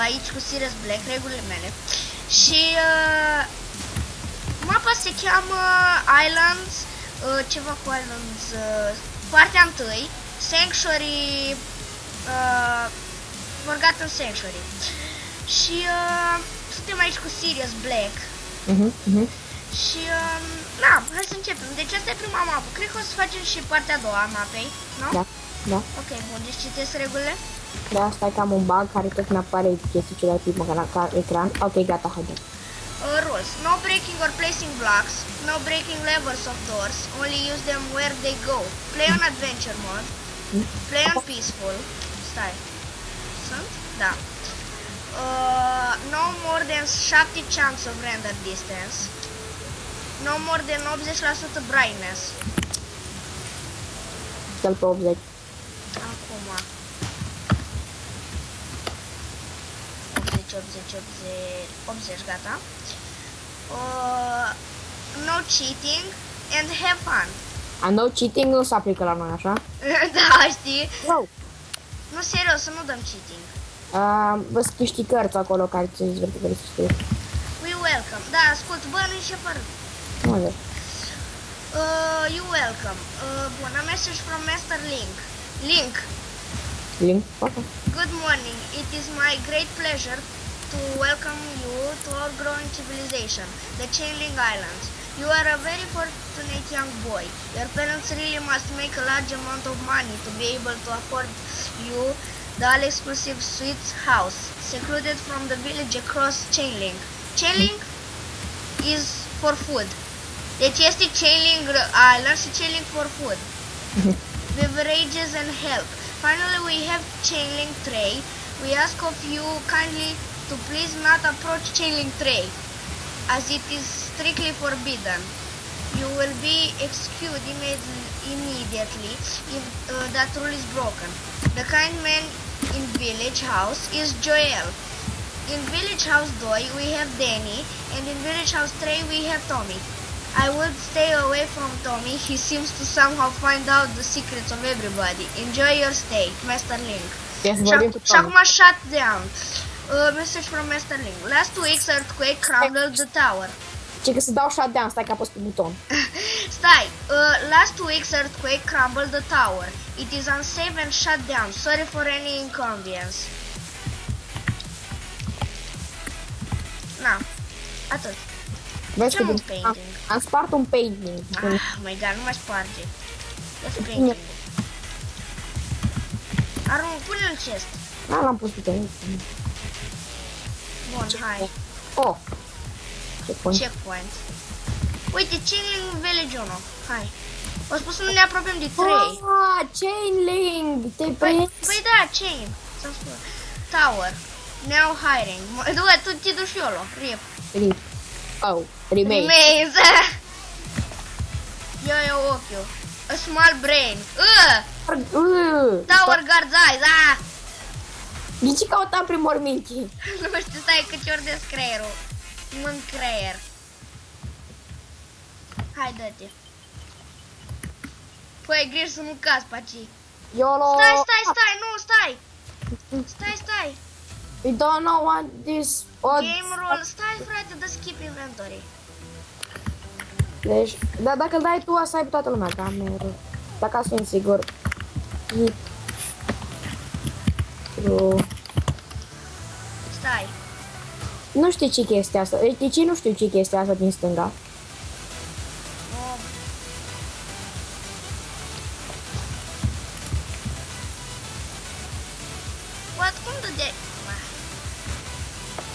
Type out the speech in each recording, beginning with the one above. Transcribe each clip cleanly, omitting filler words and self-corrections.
aici cu Sirius Black, regulile mele. Și mapa se cheamă Islands, ceva cu Islands, partea 1, Sanctuary, Forgotten Sanctuary. Și suntem aici cu Sirius Black. Și na, hai să începem. Deci asta e prima mapă. Cred că o să facem și partea a doua a mapei, nu? Da, da. Ok, bun, deci citesc regulile. Da, stai că am un bug care tot mi apare chestii ciudate pe ecran. Ok, gata, haide. Rules. No breaking or placing blocks. No breaking levers of doors. Only use them where they go. Play on adventure mode. Play on peaceful. Stai. Sunt? Da. No more than 70 chunks of render distance. No more than 80% brightness. Dă-l pe 80. Acum. 80, gata. No cheating and have fun. No cheating nu se aplică la noi, așa? Da, știi? Wow. Nu, serios, să nu dăm cheating. Vă știi cărți acolo care ți-e zvârte să scrie. We welcome. Da, ascult, bă, nu-i și apărut. You welcome. Bun, a message from Master Link. Link. Okay. Good morning. It is my great pleasure to welcome you to our growing civilization, the Chainlink Islands. You are a very fortunate young boy. Your parents really must make a large amount of money to be able to afford you the all-exclusive Sweets house, secluded from the village across Chainlink. Chainlink is for food. Deci este Chainlink Island și Chainlink for food. Beverages and help. Finally, we have Chainlink Tray. We ask of you kindly to please not approach Chainlink Tray, as it is strictly forbidden. You will be executed immediately if that rule is broken. The kind man in Village House is Joel. In Village House 2 we have Danny, and in Village House 3 we have Tommy. I would stay away from Tommy. He seems to somehow find out the secrets of everybody. Enjoy your stay, Master Link. Yes, Și acum shut down. Message from Master Link. Last week's earthquake crumbled the tower. Ce că să dau shutdown, stai că apăs pe buton. Stai. Last week's earthquake crumbled the tower. It is unsafe and shut down. Sorry for any inconvenience. Na, atât. Vezi că un painting. am spart un painting. Ah, my god, nu mai sparge. Ia-ți painting. Pune-l în chest. Da, l-am pus pe tine. Bun, hai. Oh. Checkpoint. Checkpoint. Uite, Chainlink Village 1. Hai. O spus să nu ne apropiem de 3. Chainlink! Te Păi da, Chain. S-am spus. Tower. Now hiring. Dă, tu te duci YOLO. Rip. Oh, remains. Eu ochiul. A small brain. Tower guards eyes. De ce căutam prin morminti? Nu știu, stai că ți ordesc creierul. Mânc creier. Hai, dă-te. Păi, ai grijă să nu cazi pe aici. YOLO! Stai, nu, stai! Stai! We don't know what this... Game roll, stai frate, dă skip inventory. Deci, dar dacă îl dai tu, asta ai pe toată lumea, cameră. Dacă să fim sigur. Stai. Nu știu ce chestia asta. De ce nu știu ce chestia asta din stânga? What? Cum de...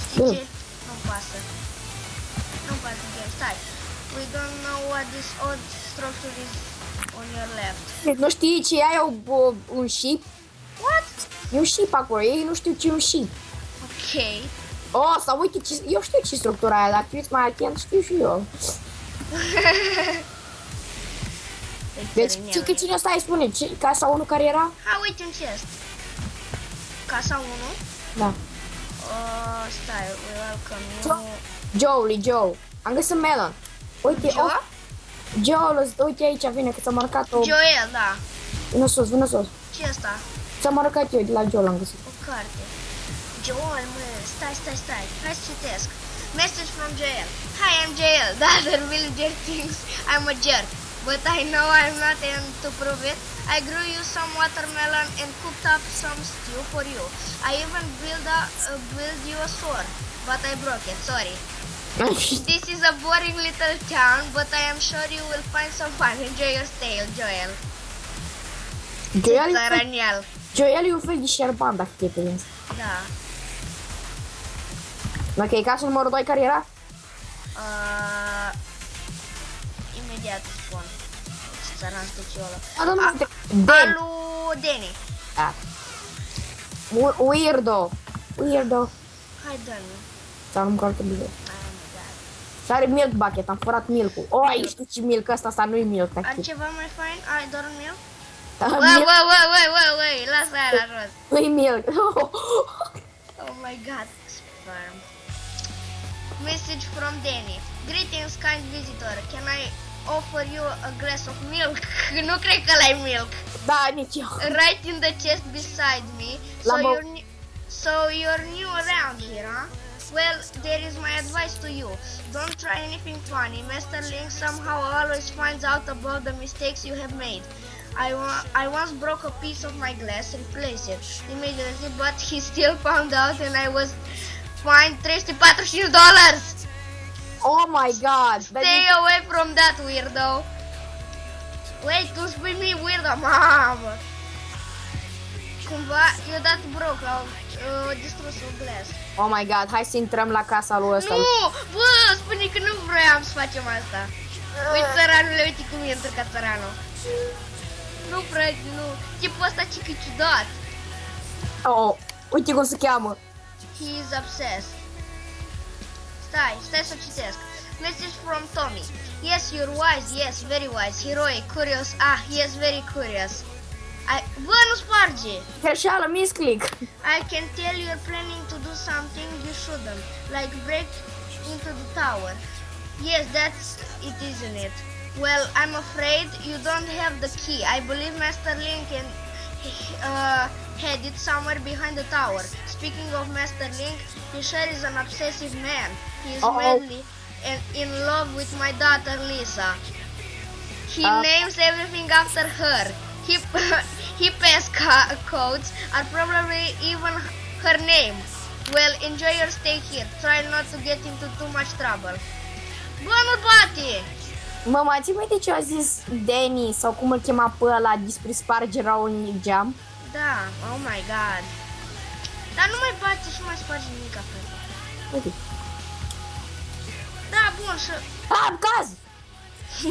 Știi ce? Nu pasă. Nu pasă game. Stai. We don't know what this odd structure is on your left. Nu știi ce ai un sheep? What? E un sheep acolo. Ei nu știu ce e un sheep. Ok. Oh, sau uite, eu știu ce structura aia, dacă fiți mai atent, știu și eu. Deci, că cine ăsta îi spune? Casa 1 care era? Ha, uite un chest. Casa 1? Da. Stai, welcome you. Joe. Am găsit melon. Uite, Joel, uite aici, vine, că ți-a marcat o... Joel, da. Vină sus. Ce asta? Ți-a marcat eu, de la Joel am găsit. O carte. Joel, mă, stai. Hai să citesc. Message from Joel. Hi, I'm Joel. The other villager thinks I'm a jerk, but I know I'm not, and to prove it, I grew you some watermelon and cooked up some stew for you. I even built you a sword, but I broke it, sorry. This is a boring little town, but I am sure you will find some fun. Enjoy your stay, Joel. Joel e un fel de șerban, dacă te prins. Da. Ok, casul numărul 2 care era? Imediat spun. Țăran specială. Danny. Danny. Weirdo. Hai, dă-mi. Sau nu-mi foarte bine. Oh my god. Și are milk bucket, am furat milk-ul. Oh, știi ce milk asta nu-i milk. Altceva mai fain? Ai doar un milk? Milk. Wait, lasă aia la jos. Nu-i milk. Oh my god, sperm. Message from Danny. Greetings, kind visitor. Can I offer you a glass of milk? Nu cred că l-ai milk. Da, nici eu. Right in the chest beside me. So you're new around here, huh? Well, there is my advice to you. Don't try anything funny. Master Link somehow always finds out about the mistakes you have made. I once broke a piece of my glass, replaced it immediately, but he still found out and I was fined $345. Oh my god. Stay away from that, weirdo. Wait, tu spui mie weirdo, mamă. Cumva, eu dat broc, au distrus un glass. Oh my god, hai să intrăm la casa lui ăsta. Nu, bă, spune că nu vroiam să facem asta. Uite țăranule, uite cum intră ca țăranul. Nu, frate, nu. Tipul ăsta ce că ciudat. Oh, uite cum se cheamă. He is obsessed. Stai să citesc. Message from Tommy. Yes, you're wise, yes, very wise, heroic, curious, yes, very curious. Bă, nu sparge! Greșeală, misclick. I can tell you're planning to do something you shouldn't, like break into the tower. Yes, that's it, isn't it? Well, I'm afraid you don't have the key. I believe Master Link had it somewhere behind the tower. Speaking of Master Link, he sure is an obsessive man. He is madly in love with my daughter Lisa. He names everything after her. He codes are probably even her name. Well, enjoy your stay here. Try not to get into too much trouble. Bă, nu-l bate! Mă, mai ții minte ce a zis Danny sau cum îl chema pe ăla despre spargerea unui geam? Da, oh my god. Dar nu mai bate și nu mai sparge nimic acolo. Uite. Da, bun, și... Am caz!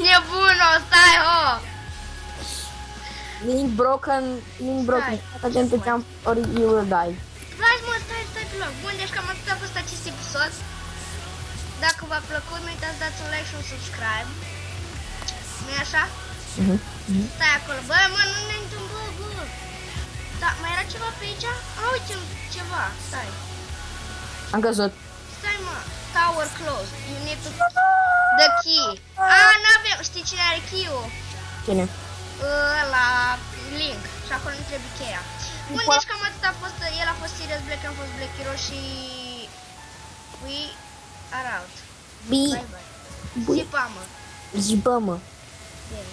Nebună, stai, Link broken. Atât de jump or you will die. Stai pe loc. Bun, deci cam atât a fost acest episod. Dacă v-a plăcut, nu uitați dați un like și un subscribe. Nu-i așa? Stai acolo. Bă, mă, nu ne întâmplă, bă. Da, mai era ceva pe aici? Uite, ceva. Stai. Am căzut. Stai, mă. Tower closed. You need to... The key. N-avem. Știi cine are key-ul? Cine? La Link. Și acolo nu trebuie cheia. Bun, deci cam atât a fost. El a fost Sirius Black, am fost Black Hero și... We are out. Bye bye. Zipa, mă. Zipa, mă. Bine.